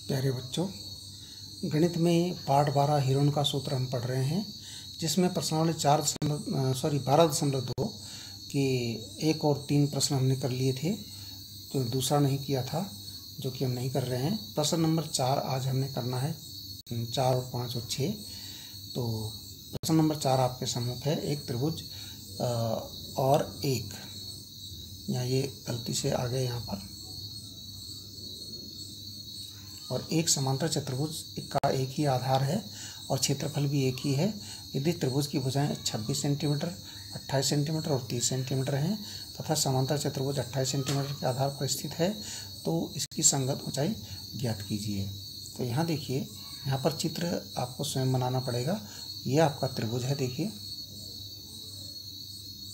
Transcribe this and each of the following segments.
प्यारे बच्चों, गणित में पाठ 12 हीरोन का सूत्र हम पढ़ रहे हैं, जिसमें प्रश्नावली 12.2 कि 1 और 3 प्रश्न हमने कर लिए थे, तो दूसरा नहीं किया था, जो कि हम नहीं कर रहे हैं। प्रश्न नंबर 4 आज हमने करना है, 4 और 5 और 6। तो प्रश्न नंबर 4 आपके सम्मुख है। एक त्रिभुज और एक, यहाँ ये गलती से आ गए यहाँ पर, और एक समांतर चतुर्भुज का एक ही आधार है और क्षेत्रफल भी एक ही है। यदि त्रिभुज की भुजाएं 26 सेंटीमीटर, 28 सेंटीमीटर और 30 सेंटीमीटर हैं तथा समांतर चतुर्भुज 28 सेंटीमीटर के आधार पर स्थित है, तो इसकी संगत ऊंचाई ज्ञात कीजिए। तो यहाँ देखिए, यहाँ पर चित्र आपको स्वयं बनाना पड़ेगा। ये आपका त्रिभुज है, देखिए,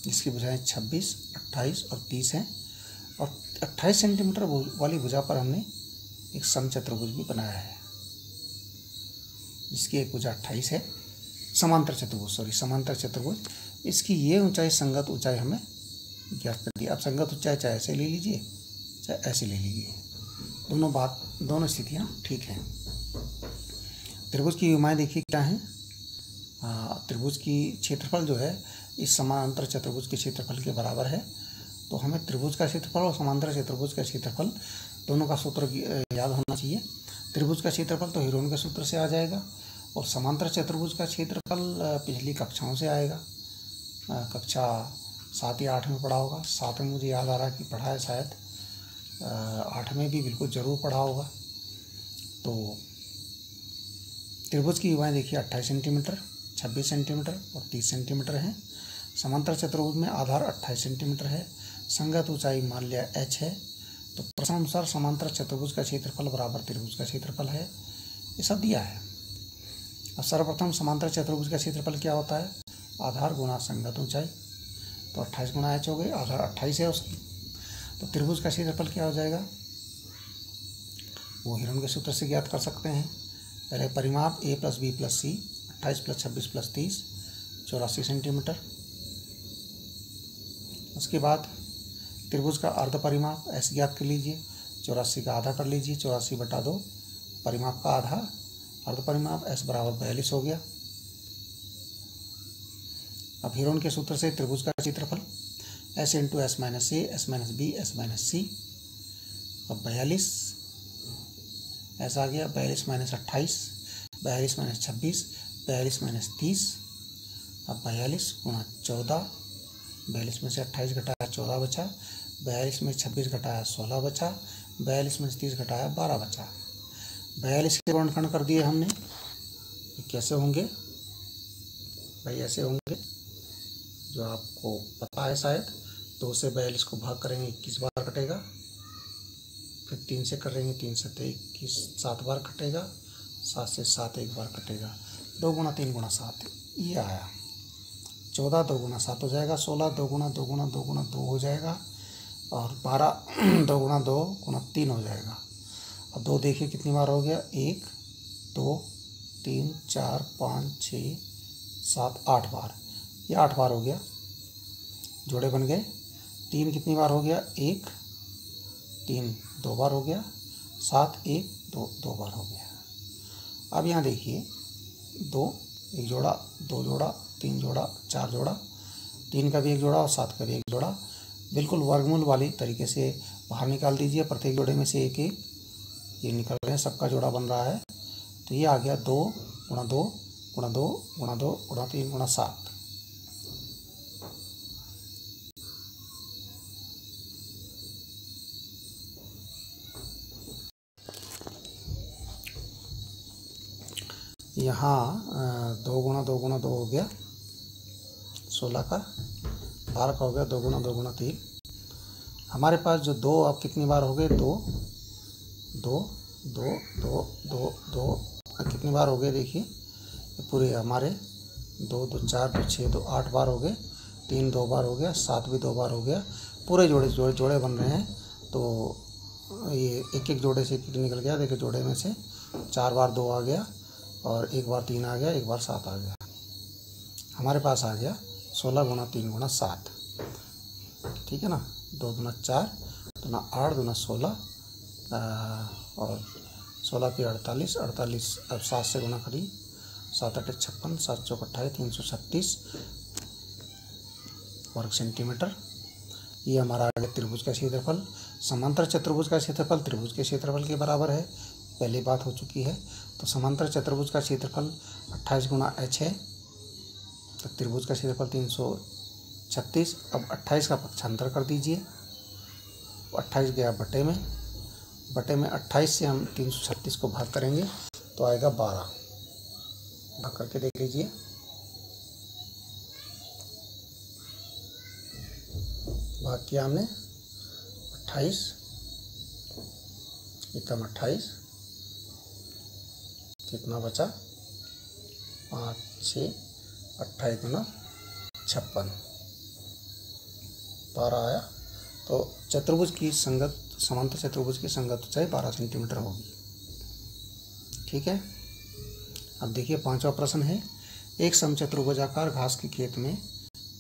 जिसकी भुजाएं 26, 28 और 30 हैं, और 28 सेंटीमीटर वाली भुजा पर हमने एक समचतुर्भुज भी बनाया है, जिसकी एक भुजा 28 है। समांतर चतुर्भुज, इसकी ये ऊंचाई, संगत ऊंचाई हमें ज्ञात कर दी। आप संगत ऊंचाई चाहे ऐसे ले लीजिए, चाहे ऐसे ले लीजिए, दोनों स्थितियाँ ठीक हैं। त्रिभुज की विमाएँ देखिए क्या हैं। त्रिभुज की क्षेत्रफल जो है इस समांतर चतुर्भुज के क्षेत्रफल के बराबर है। तो हमें त्रिभुज का क्षेत्रफल और समांतर चतुर्भुज का क्षेत्रफल दोनों का सूत्र याद होना चाहिए। त्रिभुज का क्षेत्रफल तो हीरोन के सूत्र से आ जाएगा, और समांतर चतुर्भुज का क्षेत्रफल पिछली कक्षाओं से आएगा। कक्षा 7 या 8 में पढ़ा होगा। 7 में मुझे याद आ रहा है कि पढ़ा है, शायद 8 में भी बिल्कुल ज़रूर पढ़ा होगा। तो त्रिभुज की विमाएँ देखिए 28 सेंटीमीटर, 26 सेंटीमीटर और 30 सेंटीमीटर हैं। समांतर चतुर्भुज में आधार 28 सेंटीमीटर है। संगत ऊंचाई मान लिया h है। तो प्रश्नानुसार समांतर चतुर्भुज का क्षेत्रफल बराबर त्रिभुज का क्षेत्रफल है। ये सब दिया है। अब सर्वप्रथम समांतर चतुर्भुज का क्षेत्रफल क्या होता है? आधार गुणा संगत ऊंचाई। तो 28 गुणा h हो गई, आधार 28 है उसकी। तो त्रिभुज का क्षेत्रफल क्या हो जाएगा? वो हीरोन के सूत्र से ज्ञात कर सकते हैं। पहले परिमाप a + b + c, 28 + 26 + 30, 84 सेंटीमीटर। उसके बाद त्रिभुज का अर्ध परिमाप s ज्ञात कर लीजिए, 84 का आधा कर लीजिए, 84/2 परिमाप का आधा, अर्ध परिमाप s बराबर 42 हो गया। अब हीरोन के सूत्र से त्रिभुज का क्षेत्रफल s × s - a, s - b, s - c। अब 42 s आ गया, 42 - 28, 42 - 26, 42 - 30। अब 42 × 14, 42 में से 28 घटाया 14 बचा, 42 में 26 घटाया 16 बचा, 42 में से 30 घटाया 12 बचा। 42 के वर्णखंड कर दिए हमने। ये कैसे होंगे भाई? ऐसे होंगे, जो आपको पता है शायद। 2 से 42 को भाग करेंगे, 21 बार कटेगा। फिर 3 से करेंगे, 3 से 21 7 बार कटेगा, 7 से 7 1 बार कटेगा। 2 × 3 × 7 ये आया। 14 2 × 7 हो जाएगा, 16 2 × 2 × 2 × 2 हो जाएगा, और 12 2 × 2 × 3 हो जाएगा। अब 2 देखिए कितनी बार हो गया? 1 2 3 4 5 6 7 8 बार। ये 8 बार हो गया, जोड़े बन गए। 3 कितनी बार हो गया? 1 3 2 बार हो गया, 7 1 2 2 बार हो गया। अब यहाँ देखिए, 2 1 जोड़ा, 2 जोड़ा, 3 जोड़ा, 4 जोड़ा, 3 का भी 1 जोड़ा और 7 का भी 1 जोड़ा। बिल्कुल वर्गमूल वाली तरीके से बाहर निकाल दीजिए। प्रत्येक जोड़े में से 1 1 ये निकल रहे हैं, सबका जोड़ा बन रहा है। तो ये आ गया 2 × 2 × 2 × 2 × 3 × 7। यहाँ 2 × 2 × 2 हो गया 16 का, 12 का हो गया 2 × 2 × 3। हमारे पास जो 2 अब कितनी बार हो गए? 2 2 2 2 2 2 कितनी बार हो गए? देखिए, पूरे हमारे 2 2 4 2 6 2 8 बार हो गए। 3 2 बार हो गया, 7 भी 2 बार हो गया। पूरे जोड़े बन रहे हैं। तो ये एक एक जोड़े से निकल गया। देखिए, जोड़े में से 4 बार 2 आ गया, और 1 बार 3 आ गया, 1 बार 7 आ गया। हमारे पास आ गया 16 × 3 × 7। ठीक है ना? 2 दूना 4, 2 8, 2 16, और 16 पे 48, 48 अब 7 से गुना करिए, 7 8 56, 7 चौक 28, 336 वर्ग सेंटीमीटर। ये हमारा आ गया त्रिभुज का क्षेत्रफल। समांतर चतुर्भुज का क्षेत्रफल त्रिभुज के क्षेत्रफल के बराबर है, पहली बात हो चुकी है। तो समांतर चतुर्भुज का क्षेत्रफल 28 गुना h है, तो त्रिभुज का क्षेत्रफल 336। अब 28 का पक्षांतर कर दीजिए, 28 गया बटे में, 28 से हम 336 को भाग करेंगे तो आएगा 12। भाग करके देख लीजिए, भाग किया हमने 28 एकम 28, कितना बचा 5 6 28 गुना 56, 12 आया। तो चतुर्भुज की संगत समांतर चतुर्भुज की संगत ऊंचाई 12 सेंटीमीटर होगी। ठीक है। अब देखिए 5वां प्रश्न है, एक समचतुर्भुजाकार घास के खेत में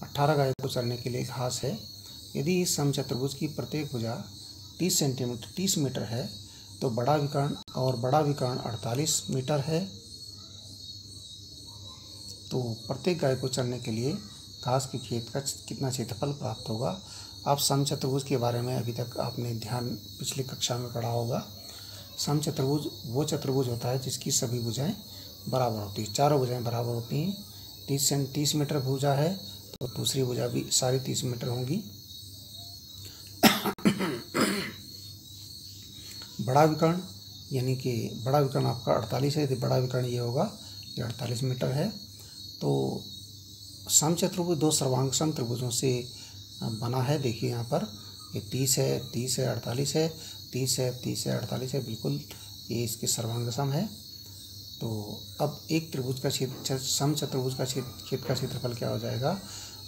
18 गायों को चरने के लिए घास है। यदि इस समचतुर्भुज की प्रत्येक भुजा 30 मीटर है तो बड़ा विकर्ण 48 मीटर है। तो प्रत्येक गाय को चरने के लिए घास के खेत का कितना क्षेत्रफल प्राप्त होगा। आप समचतुर्भुज के बारे में अभी तक आपने ध्यान पिछली कक्षा में पढ़ा होगा। समचतुर्भुज वो चतुर्भुज होता है जिसकी सभी भुजाएं बराबर होती है, चारों भुजाएं बराबर होती हैं। 30 मीटर भुजा है तो दूसरी भुजा भी सारी 30 मीटर होंगी। बड़ा विकर्ण यानी कि बड़ा विकर्ण आपका 48 है, यदि बड़ा विकर्ण ये होगा, ये 48 मीटर है। तो समचतुर्भुज दो सर्वांग सम त्रिभुजों से बना है। देखिए यहाँ पर ये 30 है, 48 है, 30 है, 48 है, बिल्कुल ये इसके सर्वांग सम है। तो अब एक त्रिभुज का समचतुर्भुज का खेत का क्षेत्रफल क्या हो जाएगा,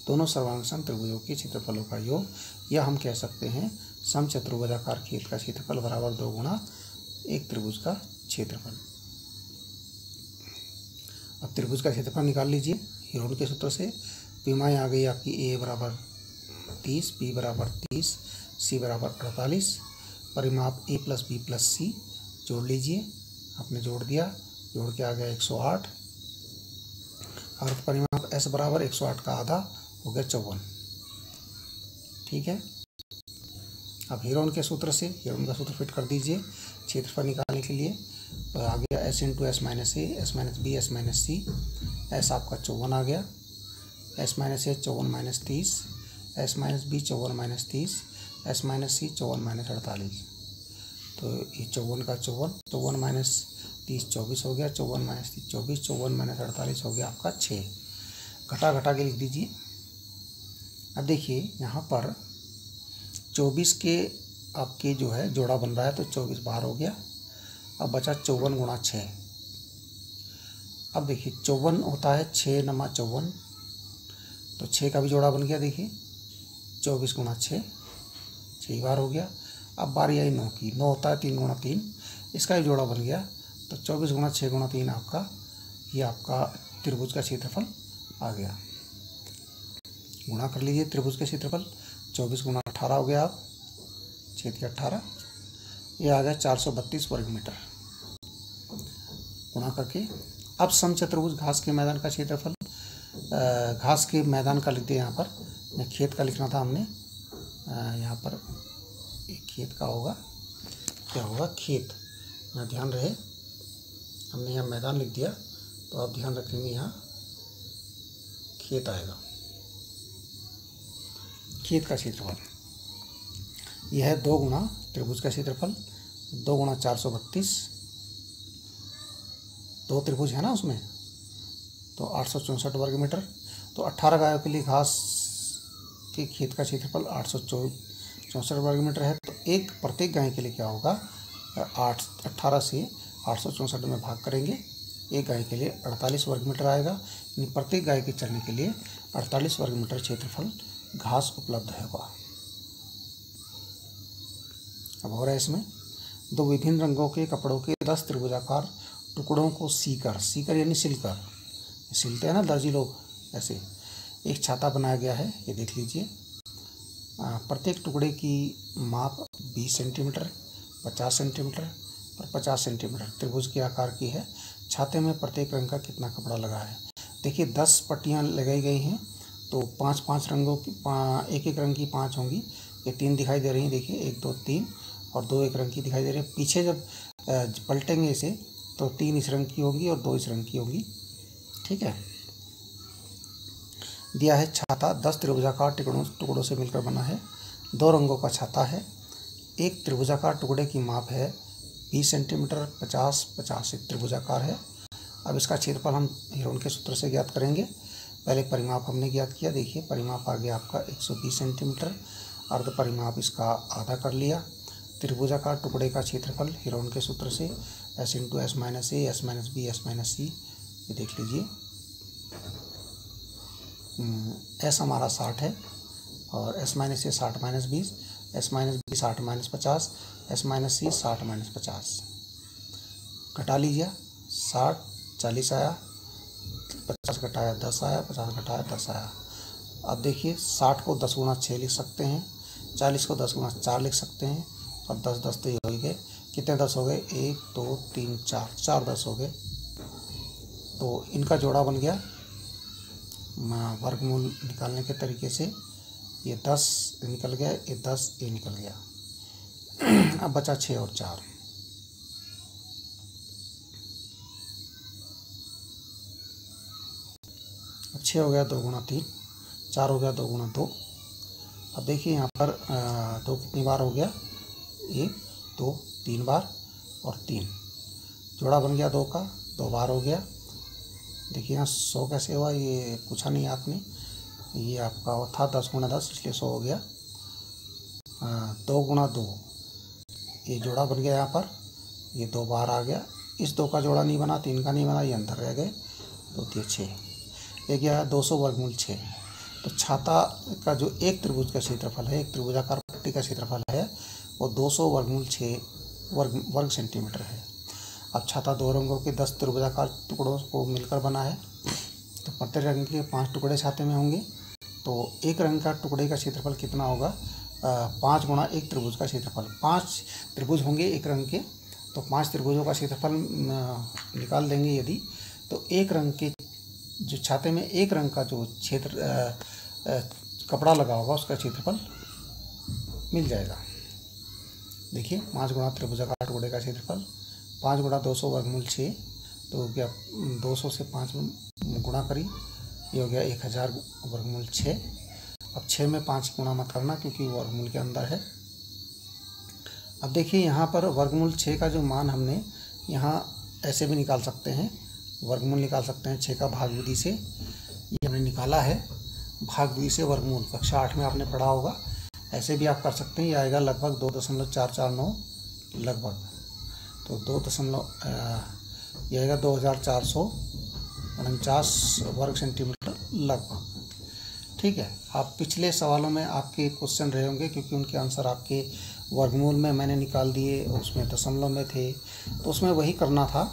दोनों सर्वांग सम त्रिभुजों के क्षेत्रफलों का योग, या हम कह सकते हैं समचतुर्भुजाकार खेत का क्षेत्रफल बराबर 2 गुना एक त्रिभुज का क्षेत्रफल। अब त्रिभुज का क्षेत्रफल निकाल लीजिए हीरोन के सूत्र से। विमाएँ आ गई आपकी a बराबर 30, b बराबर 30, c बराबर 48। परिमाप a plus b plus c जोड़ लीजिए, आपने जोड़ दिया, जोड़ के आ गया 108। अर्थ परिमाप s बराबर 108 का आधा हो गया 54। ठीक है। अब हीरोन के सूत्र से हीरोन का सूत्र फिट कर दीजिए क्षेत्रफल निकालने के लिए। तो आ गया s into S minus A, S minus B, S minus C. S आपका 54 आ गया, S minus A 54 minus 30, S minus B 54 minus 30, S minus C 54 minus 48। तो ये 54 का 54 माइनस 30 24 हो गया, 54 माइनस 30 24, 54 माइनस 48 हो गया आपका 6। घटा के लिख दीजिए। अब देखिए यहाँ पर 24 के आपके जो है जोड़ा बन रहा है, तो 24 बाहर हो गया। अब बचा 54 गुणा 6। अब देखिए 54 होता है 6 नमा 54, तो 6 का भी जोड़ा बन गया। देखिए 24 गुणा 6 बार हो गया। अब बारी आई 9 की, 9 होता है 3 गुणा 3, इसका भी जोड़ा बन गया। तो 24 गुणा 6 गुणा 3 आपका ये आपका त्रिभुज का क्षेत्रफल आ गया। गुणा कर लीजिए त्रिभुज का क्षेत्रफल, 24 गुणा 18 हो गया। आप 6 के 18, ये आ गया 432 वर्ग मीटर। गुणा करके अब समचतुर्भुज घास के मैदान का क्षेत्रफल, घास के मैदान का लिख दिया यहाँ पर, खेत का लिखना था हमने। यहाँ पर एक खेत का होगा, क्या होगा खेत, यहाँ ध्यान रहे, हमने यहाँ मैदान लिख दिया तो आप ध्यान रखेंगे यहाँ खेत आएगा। खेत का क्षेत्रफल यह है 2 गुना त्रिभुज का क्षेत्रफल, 2 गुणा 432, 2 त्रिभुज है ना उसमें, तो 864 वर्ग मीटर। तो 18 गायों के लिए घास के खेत का क्षेत्रफल 864 वर्ग मीटर है। तो प्रत्येक गाय के लिए क्या होगा, 18 से 864 में भाग करेंगे, एक गाय के लिए 48 वर्ग मीटर आएगा। यानी प्रत्येक गाय के चरने के लिए 48 वर्ग मीटर क्षेत्रफल घास उपलब्ध होगा। अब हो रहा है इसमें, 2 विभिन्न रंगों के कपड़ों के 10 त्रिभुजाकार टुकड़ों को सीकर यानी सिलते हैं ना दर्जी लोग, ऐसे एक छाता बनाया गया है। ये देख लीजिए, प्रत्येक टुकड़े की माप 20 सेंटीमीटर, 50 सेंटीमीटर और 50 सेंटीमीटर त्रिभुज के आकार की है। छाते में प्रत्येक रंग का कितना कपड़ा लगा है। देखिए 10 पट्टियाँ लगाई गई हैं, तो 5-5 रंगों की एक एक रंग की 5 होंगी। ये 3 दिखाई दे रही हैं, देखिए 1 2 3 और 2 एक रंग की दिखाई दे रही है। पीछे जब पलटेंगे इसे तो 3 इस रंग की होगी और 2 इस रंग की होगी। ठीक है। दिया है छाता 10 त्रिभुजाकार टुकड़ों से मिलकर बना है। 2 रंगों का छाता है। एक त्रिभुजाकार टुकड़े की माप है 20 सेंटीमीटर, 50-50 एक त्रिभुजाकार है। अब इसका क्षेत्रफल हम हीरोन के सूत्र से ज्ञात करेंगे। पहले परिमाप हमने ज्ञात किया। देखिए परिमाप आ गया आपका 120 सेंटीमीटर। अर्ध परिमाप इसका आधा कर लिया। त्रिभुजाकार टुकड़े का क्षेत्रफल हीरोन के सूत्र से S × S - A S - B S - C। ये देख लीजिए S हमारा 60 है और S - A 60 - 20, S - B 60 - 50, S - C 60 - 50। घटा लीजिए 60 40 आया, 50 घटाया 10 आया, 50 घटाया 10 आया। अब देखिए 60 को 10 × 6 लिख सकते हैं, 40 को 10 × 4 लिख सकते हैं और 10 तो ये हो गए। कितने 10 हो गए? 1 2 3 4 10 हो गए। तो इनका जोड़ा बन गया वर्गमूल निकालने के तरीके से। ये 10 निकल गया, ये 10 ये निकल गया। अब बचा 6 और 4। अब 6 हो गया 2 × 3, 4 हो गया 2 × 2। अब देखिए यहाँ पर 2 कितनी बार हो गया? 1 2 3 बार और 3। जोड़ा बन गया 2 का, 2 बार हो गया। देखिए यहाँ 100 कैसे हुआ ये पूछा नहीं आपने। ये आपका था 10 × 10 इसलिए 100 हो गया। 2 × 2 ये जोड़ा बन गया यहाँ पर, ये 2 बार आ गया। इस 2 का जोड़ा नहीं बना, 3 का नहीं बना, ये अंदर रह गए। 2 3 6 ये गया 200 वर्गमूल 6। तो छाता का जो एक त्रिभुज का क्षेत्रफल है, एक त्रिभुजाकार पट्टी का क्षेत्रफल है वो 200 वर्गमूल 6 वर्ग सेंटीमीटर है। अब छाता 2 रंगों के 10 त्रिभुजाकार टुकड़ों को मिलकर बना है। तो प्रत्येक रंग के 5 टुकड़े छाते में होंगे। तो एक रंग का टुकड़े का क्षेत्रफल कितना होगा? 5 × एक त्रिभुज का क्षेत्रफल। 5 त्रिभुज होंगे एक रंग के, तो 5 त्रिभुजों का क्षेत्रफल निकाल देंगे यदि, तो एक रंग के जो छाते में एक रंग का जो क्षेत्र कपड़ा लगा होगा उसका क्षेत्रफल मिल जाएगा। देखिए 5 × त्रिभुजाकार टुकड़े का क्षेत्रफल 5 × 200 वर्गमूल 6। तो क्या 200 से 5 में गुणा करी, ये हो गया 1000 वर्गमूल 6। अब 6 में 5 गुणा मत करना क्योंकि वर्गमूल के अंदर है। अब देखिए यहाँ पर वर्गमूल 6 का जो मान हमने यहाँ ऐसे भी निकाल सकते हैं, वर्गमूल निकाल सकते हैं 6 का भाग विधि से। ये हमने निकाला है भाग विधि से वर्गमूल, कक्षा 8 में आपने पढ़ा होगा। ऐसे भी आप कर सकते हैं। ये आएगा लगभग 2.449 लगभग, तो ये आएगा 2449 वर्ग सेंटीमीटर लगभग। ठीक है। आप पिछले सवालों में आपके क्वेश्चन रहे होंगे क्योंकि उनके आंसर आपके वर्गमूल में मैंने निकाल दिए, उसमें दशमलव में थे, तो उसमें वही करना था।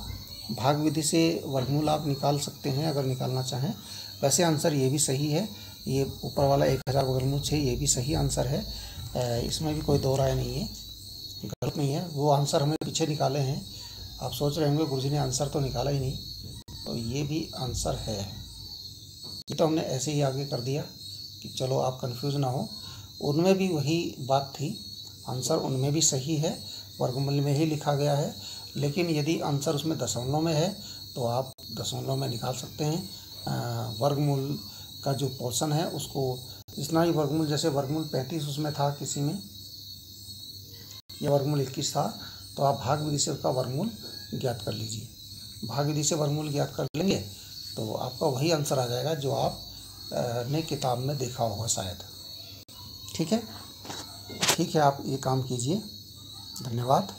भाग विधि से वर्गमूल आप निकाल सकते हैं अगर निकालना चाहें। वैसे आंसर ये भी सही है, ये ऊपर वाला 1000 वर्गमूल 6 ये भी सही आंसर है। इसमें भी कोई दो राय नहीं है, गलत नहीं है। वो आंसर हमें पीछे निकाले हैं। आप सोच रहे होंगे गुरुजी ने आंसर तो निकाला ही नहीं, तो ये भी आंसर है। ये तो हमने ऐसे ही आगे कर दिया कि चलो आप कंफ्यूज ना हो। उनमें भी वही बात थी, आंसर उनमें भी सही है, वर्गमूल में ही लिखा गया है। लेकिन यदि आंसर उसमें दशमलव में है तो आप दशमलव में निकाल सकते हैं। वर्गमूल का जो पोर्शन है उसको इतना ही वर्गमूल, जैसे वर्गमूल 35 उसमें था किसी में, यह वर्गमूल 21 था, तो आप भाग विधि से उसका वर्गमूल ज्ञात कर लीजिए। भाग विधि से वर्गमूल ज्ञात कर लेंगे तो आपका वही आंसर आ जाएगा जो आप ने किताब में देखा होगा शायद। ठीक है, आप ये काम कीजिए। धन्यवाद।